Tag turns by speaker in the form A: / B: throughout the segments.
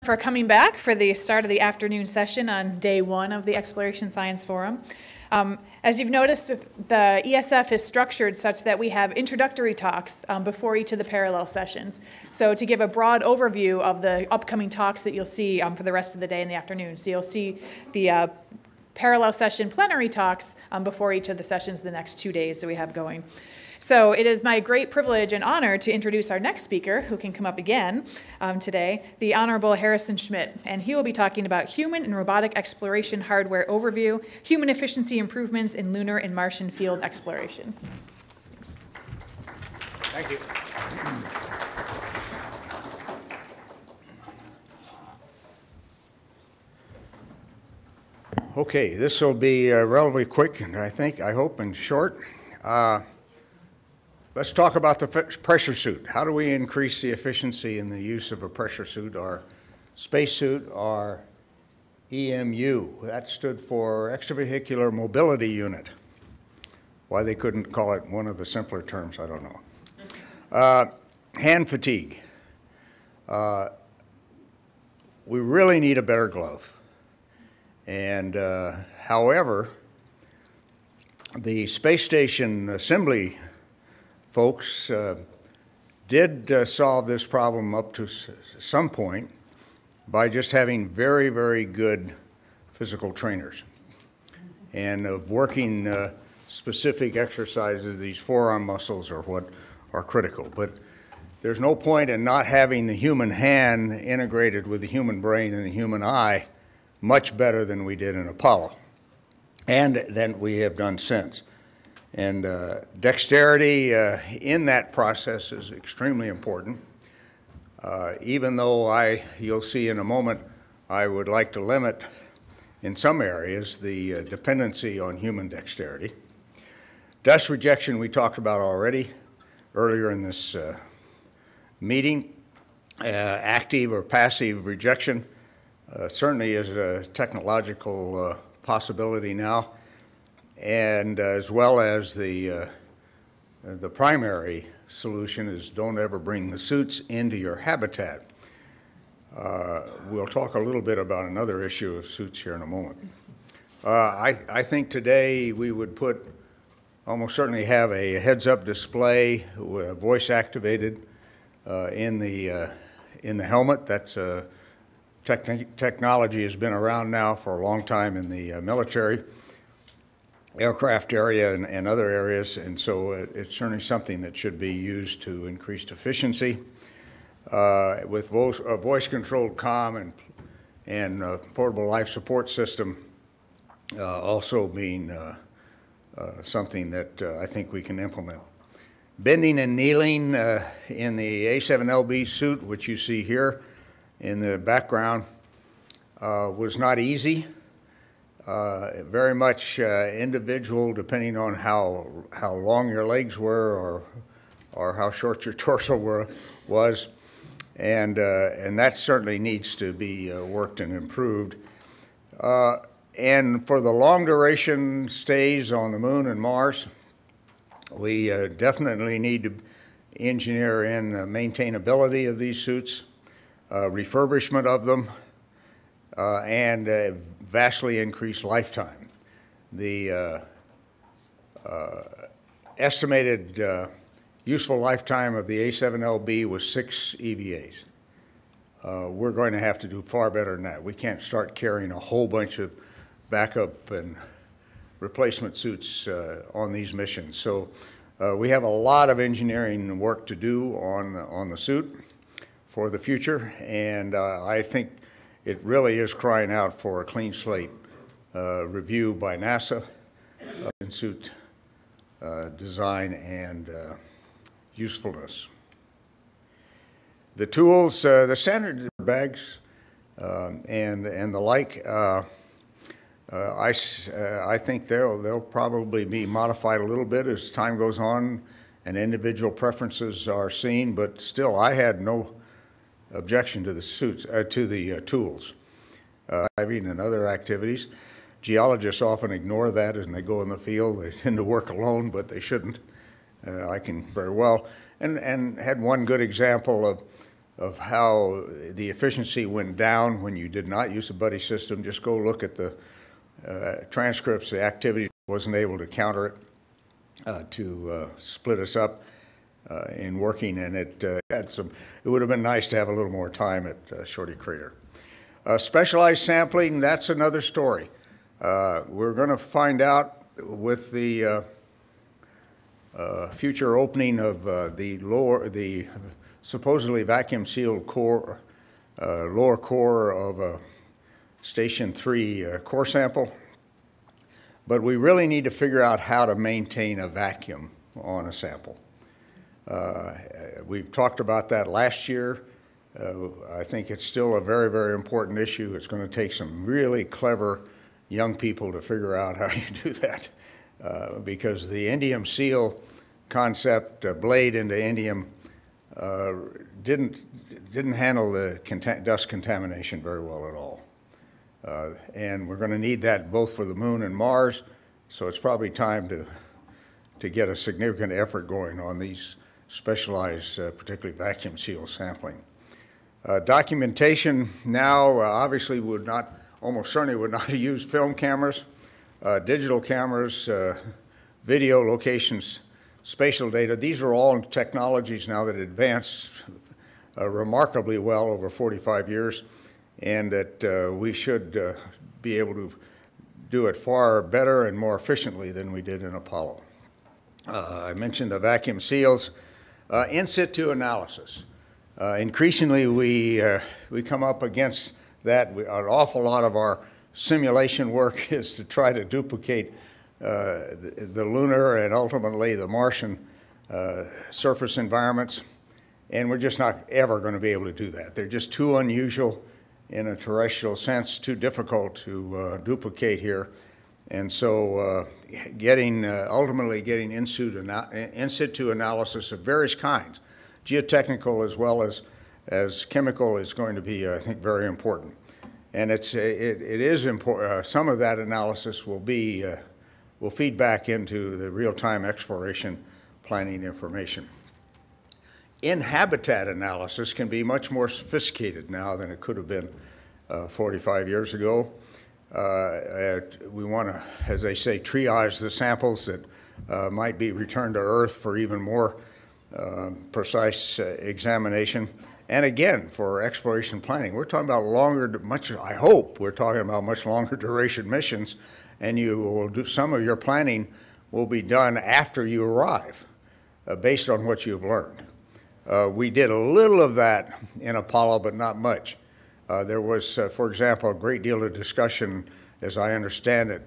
A: For coming back for the start of the afternoon session on day one of the Exploration Science Forum. As you've noticed, the ESF is structured such that we have introductory talks before each of the parallel sessions. So to give a broad overview of the upcoming talks that you'll see for the rest of the day in the afternoon. So you'll see the parallel session plenary talks before each of the sessions the next 2 days that we have going. So it is my great privilege and honor to introduce our next speaker, who can come up again today, the Honorable Harrison Schmitt. And he will be talking about human and robotic exploration hardware overview, human efficiency improvements in lunar and Martian field exploration. Thanks.
B: Thank you. Okay, this will be relatively quick, and I hope, and short. Let's talk about the pressure suit. How do we increase the efficiency in the use of a pressure suit, or spacesuit, or EMU? That stood for Extravehicular Mobility Unit. Why they couldn't call it one of the simpler terms, I don't know. Hand fatigue. We really need a better glove. And however, the space station assembly folks did solve this problem up to some point by just having very, very good physical trainers and of working specific exercises. These forearm muscles are what are critical. But there's no point in not having the human hand integrated with the human brain and the human eye much better than we did in Apollo, and than we have done since. And dexterity in that process is extremely important. Even though you'll see in a moment, I would like to limit, in some areas, the dependency on human dexterity. Dust rejection we talked about already earlier in this meeting. Active or passive rejection certainly is a technological possibility now. And as well as the primary solution is don't ever bring the suits into your habitat. We'll talk a little bit about another issue of suits here in a moment. I think today we would almost certainly have a heads-up display, voice activated in the helmet. That's technology has been around now for a long time in the military, aircraft area and other areas, and so it's certainly something that should be used to increased efficiency. With voice-controlled comm and portable life support system also being something that I think we can implement. Bending and kneeling in the A7LB suit, which you see here in the background, was not easy. Very much individual, depending on how long your legs were or how short your torso was, and that certainly needs to be worked and improved. And for the long duration stays on the Moon and Mars, we definitely need to engineer in the maintainability of these suits, refurbishment of them, and vastly increased lifetime. The estimated useful lifetime of the A7LB was 6 EVAs. We're going to have to do far better than that. We can't start carrying a whole bunch of backup and replacement suits on these missions. So we have a lot of engineering work to do on the suit for the future, and I think it really is crying out for a clean slate review by NASA in suit design and usefulness. The tools, the standard bags and the like, I think they'll probably be modified a little bit as time goes on and individual preferences are seen, but still I had no objection to the suits, to the tools. Diving and other activities. Geologists often ignore that and they go in the field. They tend to work alone, but they shouldn't. I can very well. And had one good example of how the efficiency went down when you did not use the buddy system. Just go look at the transcripts. The activity wasn't able to counter it, to split us up in working, and it had some. It would have been nice to have a little more time at Shorty Crater. Specialized sampling, that's another story. We're going to find out with the future opening of the supposedly vacuum sealed core, lower core of Station 3 core sample. But we really need to figure out how to maintain a vacuum on a sample. We've talked about that last year. I think it's still a very, very important issue. It's going to take some really clever young people to figure out how you do that, because the indium seal concept, blade into indium, didn't handle the dust contamination very well at all. And we're going to need that both for the moon and Mars, so it's probably time to get a significant effort going on these specialized, particularly vacuum seal sampling. Documentation now obviously almost certainly would not use film cameras, digital cameras, video locations, spatial data. These are all technologies now that advance remarkably well over 45 years, and that we should be able to do it far better and more efficiently than we did in Apollo. I mentioned the vacuum seals. In situ analysis. Increasingly, we come up against that. An awful lot of our simulation work is to try to duplicate the lunar and ultimately the Martian surface environments, and we're just not ever going to be able to do that. They're just too unusual in a terrestrial sense, too difficult to duplicate here. And so ultimately getting in situ analysis of various kinds, geotechnical as well as chemical, is going to be, I think, very important. And it is important. Some of that analysis will feed back into the real-time exploration planning information. In-habitat analysis can be much more sophisticated now than it could have been 45 years ago. We want to, as they say, triage the samples that might be returned to Earth for even more precise examination. And again, for exploration planning, we're talking about I hope we're talking about much longer duration missions, and you will do some of your planning will be done after you arrive, based on what you've learned. We did a little of that in Apollo, but not much. There was, for example, a great deal of discussion, as I understand it,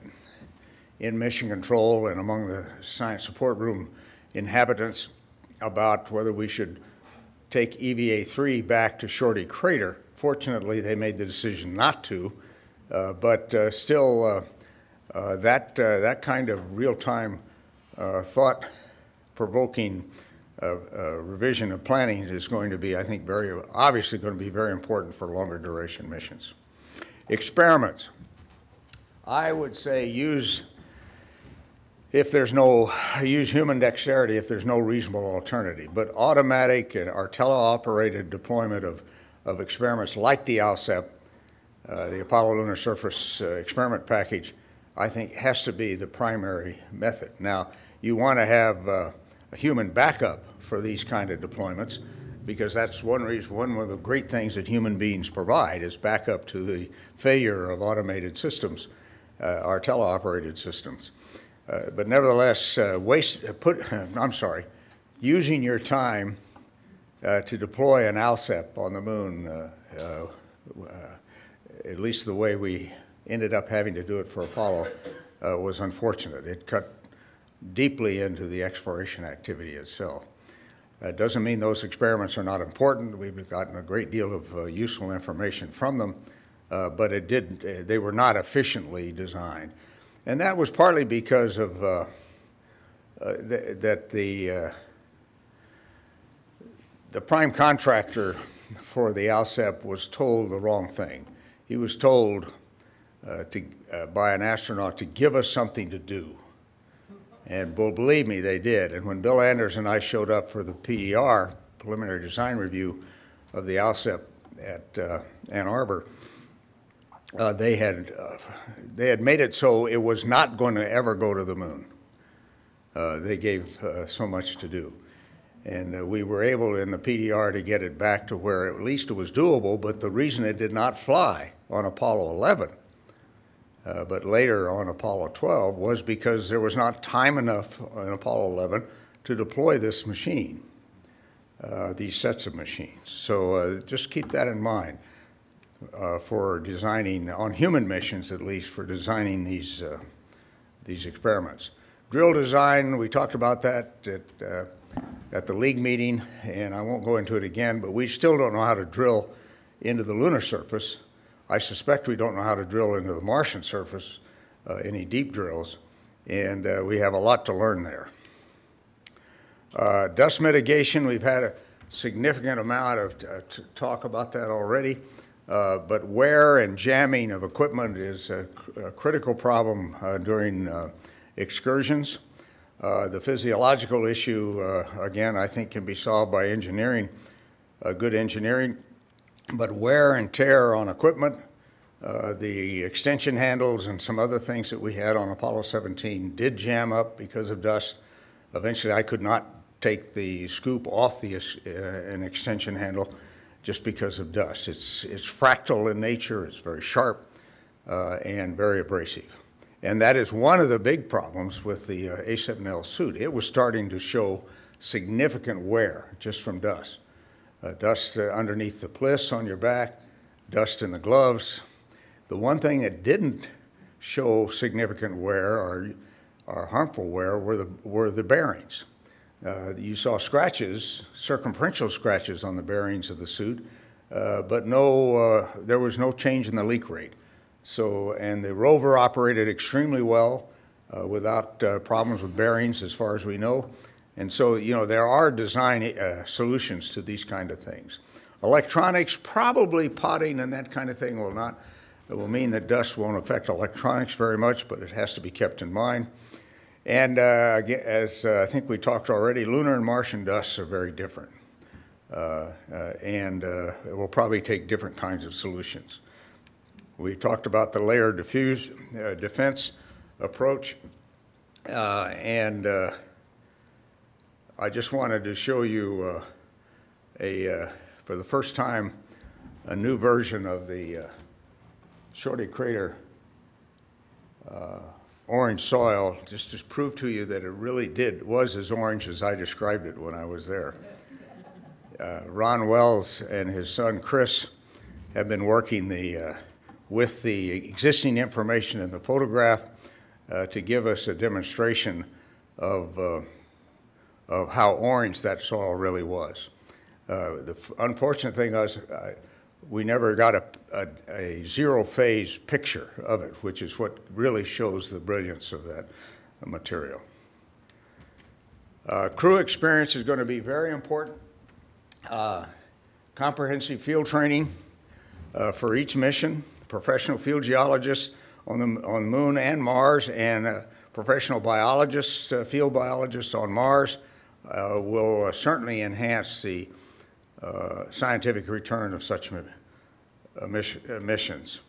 B: in Mission Control and among the Science Support Room inhabitants about whether we should take EVA-3 back to Shorty Crater. Fortunately, they made the decision not to, but still, that kind of real-time, thought-provoking revision of planning is going to be, I think, obviously going to be very important for longer duration missions. Experiments. I would say use human dexterity if there's no reasonable alternative, but automatic or teleoperated deployment of experiments like the ALSEP, the Apollo Lunar Surface Experiment Package, I think has to be the primary method. Now, you want to have a human backup for these kind of deployments, because that's one of the great things that human beings provide is backup to the failure of automated systems, our teleoperated systems. But nevertheless, using your time to deploy an ALSEP on the moon, at least the way we ended up having to do it for Apollo, was unfortunate. It cut deeply into the exploration activity itself. That doesn't mean those experiments are not important. We've gotten a great deal of useful information from them, but they were not efficiently designed. And that was partly because of the prime contractor for the ALSEP was told the wrong thing. He was told by an astronaut to give us something to do. And well, believe me, they did. And when Bill Anders and I showed up for the PDR, preliminary design review, of the ALSEP at Ann Arbor, they had made it so it was not going to ever go to the moon. They gave so much to do. And we were able in the PDR to get it back to where at least it was doable, but the reason it did not fly on Apollo 11, but later on Apollo 12, was because there was not time enough on Apollo 11 to deploy this machine, these sets of machines. So just keep that in mind for designing, on human missions at least, for designing these experiments. Drill design, we talked about that at the league meeting, and I won't go into it again, but we still don't know how to drill into the lunar surface. I suspect we don't know how to drill into the Martian surface, any deep drills, and we have a lot to learn there. Dust mitigation, we've had a significant amount of talk about that already, but wear and jamming of equipment is a critical problem during excursions. The physiological issue, again, I think can be solved by engineering, good engineering, but wear and tear on equipment, the extension handles and some other things that we had on Apollo 17 did jam up because of dust. Eventually, I could not take the scoop off an extension handle just because of dust. It's fractal in nature, it's very sharp, and very abrasive. And that is one of the big problems with the A7L suit. It was starting to show significant wear just from dust. Dust underneath the pliss on your back, dust in the gloves. The one thing that didn't show significant wear or harmful wear were the bearings. You saw scratches, circumferential scratches on the bearings of the suit, but there was no change in the leak rate. So, and the rover operated extremely well without problems with bearings as far as we know. And so, you know, there are design solutions to these kind of things. Electronics, probably potting and that kind of thing will mean that dust won't affect electronics very much, but it has to be kept in mind. And as I think we talked already, lunar and Martian dusts are very different. And it will probably take different kinds of solutions. We talked about the layered defense approach, and I just wanted to show you for the first time, a new version of the Shorty Crater orange soil, just to prove to you that it really was as orange as I described it when I was there. Ron Wells and his son Chris have been working with the existing information in the photograph to give us a demonstration of how orange that soil really was. The unfortunate thing was we never got a zero-phase picture of it, which is what really shows the brilliance of that material. Crew experience is going to be very important. Comprehensive field training for each mission. Professional field geologists on the Moon and Mars, and professional biologists, field biologists on Mars will certainly enhance the scientific return of such missions.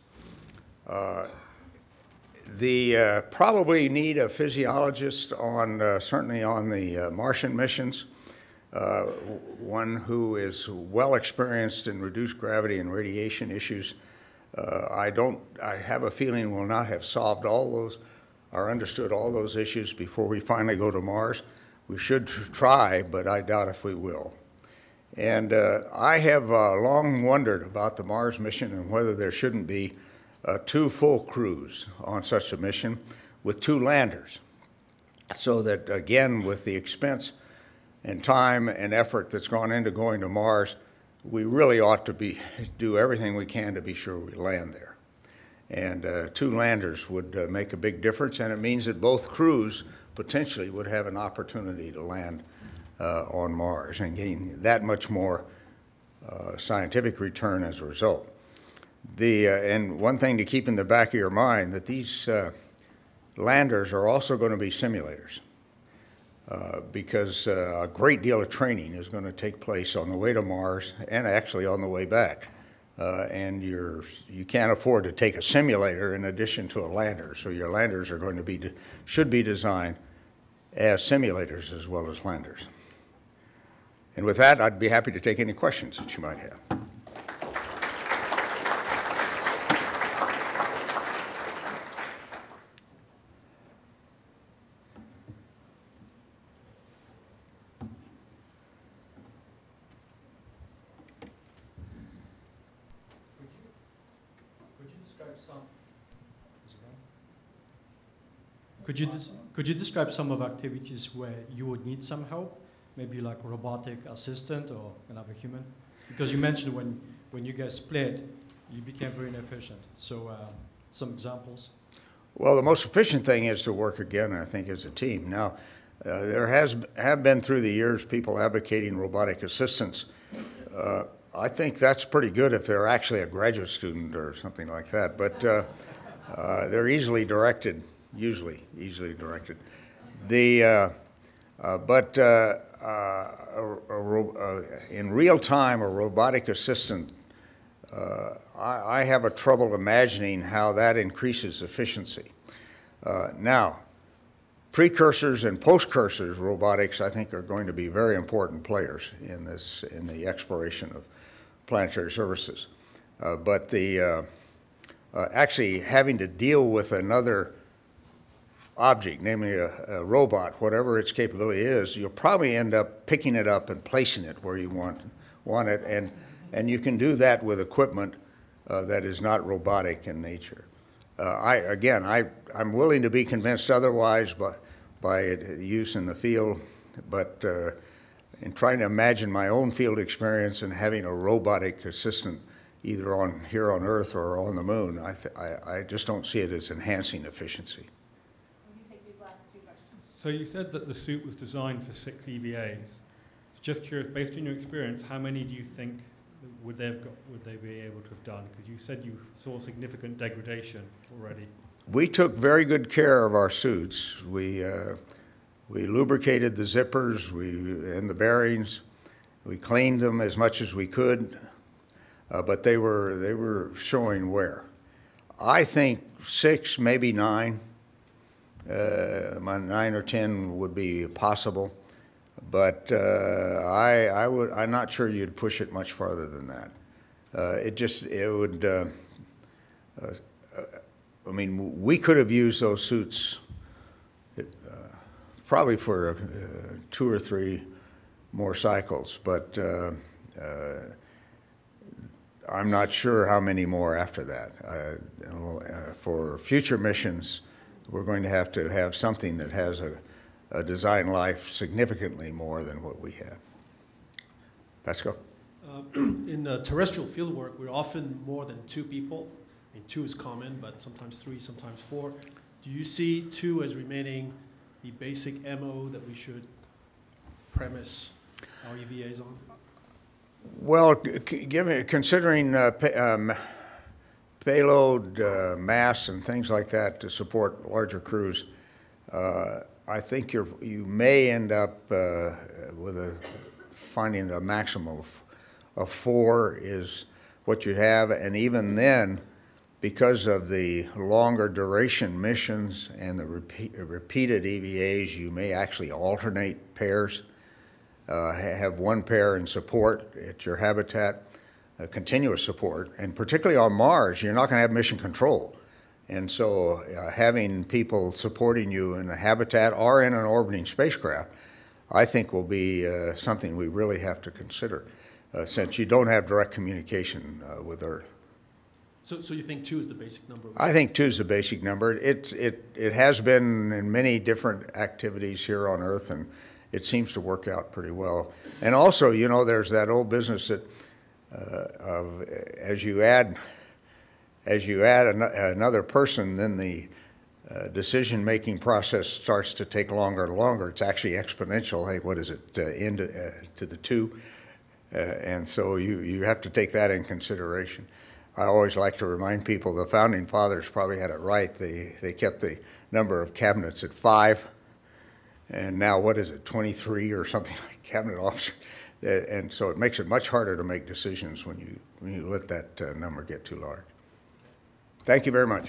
B: Probably need a physiologist certainly on the Martian missions, one who is well experienced in reduced gravity and radiation issues. I have a feeling we'll not have solved all those or understood all those issues before we finally go to Mars. We should try, but I doubt if we will. And I have long wondered about the Mars mission and whether there shouldn't be 2 full crews on such a mission with 2 landers, so that, again, with the expense and time and effort that's gone into going to Mars, we really ought to do everything we can to be sure we land there. And 2 landers would make a big difference, and it means that both crews potentially would have an opportunity to land on Mars and gain that much more scientific return as a result. And one thing to keep in the back of your mind, that these landers are also going to be simulators. because a great deal of training is going to take place on the way to Mars and actually on the way back. And you can't afford to take a simulator in addition to a lander. So your landers are going to be, should be designed as simulators as well as landers. And with that, I'd be happy to take any questions that you might have.
C: Could you describe some of activities where you would need some help, maybe like a robotic assistant or another human? Because you mentioned when you guys split, you became very inefficient. So some examples.
B: Well, the most efficient thing is to work again, I think, as a team. Now, there have been through the years people advocating robotic assistants. I think that's pretty good if they're actually a graduate student or something like that. But they're easily directed. Usually easily directed. In real time, a robotic assistant, I have a trouble imagining how that increases efficiency. Now, precursors and postcursors robotics, I think, are going to be very important players in the exploration of planetary surfaces. But actually having to deal with another object, namely a robot, whatever its capability is, you'll probably end up picking it up and placing it where you want it, and you can do that with equipment that is not robotic in nature. I'm willing to be convinced otherwise by use in the field, but in trying to imagine my own field experience and having a robotic assistant either here on Earth or on the moon, I just don't see it as enhancing efficiency.
D: So you said that the suit was designed for 6 EVAs. Just curious, based on your experience, how many do you think would they be able to have done? Because you said you saw significant degradation already.
B: We took very good care of our suits. We lubricated the zippers and the bearings. We cleaned them as much as we could, but they were showing wear. I think 6, maybe 9. 9 or 10 would be possible, but I'm not sure you'd push it much farther than that. I mean, we could have used those suits probably for 2 or 3 more cycles, but I'm not sure how many more after that. For future missions, we're going to have something that has a design life significantly more than what we have. Pascal?
E: In terrestrial field work, we're often more than 2 people. I mean, 2 is common, but sometimes 3, sometimes 4. Do you see 2 as remaining the basic MO that we should premise our EVAs on?
B: Well, considering payload, mass, and things like that to support larger crews, I think you may end up with finding a maximum of 4 is what you have, and even then, because of the longer duration missions and the repeated EVAs, you may actually alternate pairs, have 1 pair in support at your habitat, continuous support, and particularly on Mars, you're not going to have mission control. And so having people supporting you in the habitat or in an orbiting spacecraft, I think will be something we really have to consider, since you don't have direct communication with Earth.
E: So you think 2 is the basic number?
B: I think 2 is the basic number. It has been in many different activities here on Earth, and it seems to work out pretty well. And also, you know, there's that old business that as you add another person, then the decision-making process starts to take longer and longer. It's actually exponential. Hey, what is it, to the 2? And so you have to take that in consideration. I always like to remind people the Founding Fathers probably had it right. They kept the number of cabinets at 5, And now, what is it, 23 or something like cabinet officers? And so it makes it much harder to make decisions when you let that number get too large. Thank you very much.